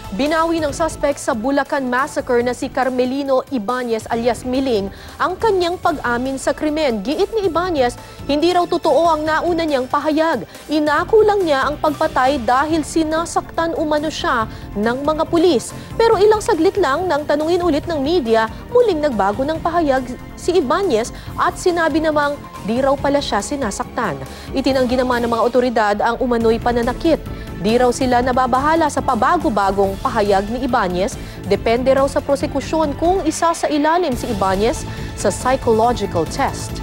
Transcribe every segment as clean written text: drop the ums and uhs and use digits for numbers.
Binawi ng suspect sa Bulacan Massacre na si Carmelino Ibanez alias Miling ang kanyang pag-amin sa krimen. Giit ni Ibanez, hindi raw totoo ang nauna niyang pahayag. Inako lang niya ang pagpatay dahil sinasaktan umano siya ng mga pulis. Pero ilang saglit lang nang tanungin ulit ng media, muling nagbago ng pahayag si Ibanez at sinabi namang di raw pala siya sinasaktan. Itinanggi naman ng mga otoridad ang umano'y pananakit. Di raw sila nababahala sa pabago-bagong pahayag ni Ibanez. Depende raw sa prosekusyon kung isa sa ilalim si Ibanez sa psychological test.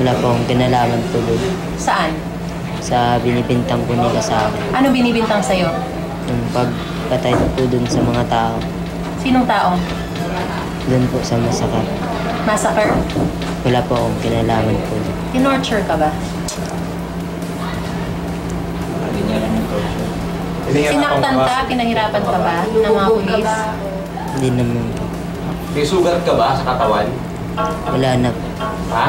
Wala po akong kinalaman po doon. Saan? Sa binibintang po nila sa akin. Ano binibintang sa'yo? Yung pagpatay po doon sa mga tao. Sinong tao? Doon po sa masakit. Massacre? Wala po akong kinalaman po doon. Tinorture ka ba? Sinaktan ka? Pinahirapan ka ba ng mga pulis? Hindi naman po. May sugat ka ba sa katawan? Wala na po. Ha?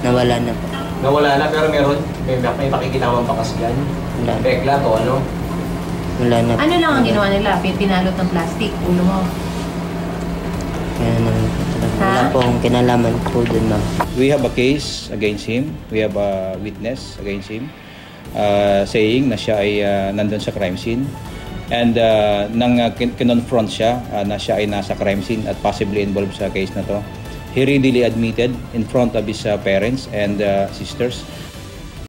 Nawala na po. Nawala na pero meron? May pakikitawan bakas dyan? Wala. Beklat o ano? Wala na po. Ano lang ang ginawa nila? Pinalot ng plastic, ulo mo. Kaya naman po talaga. Ha? Wala po akong kinalaman po doon, ma'am. We have a case against him. We have a witness against him saying na siya ay nandun sa crime scene. And nang kinonfront siya na siya ay nasa crime scene at possibly involved sa case na to, he readily admitted in front of his parents and sisters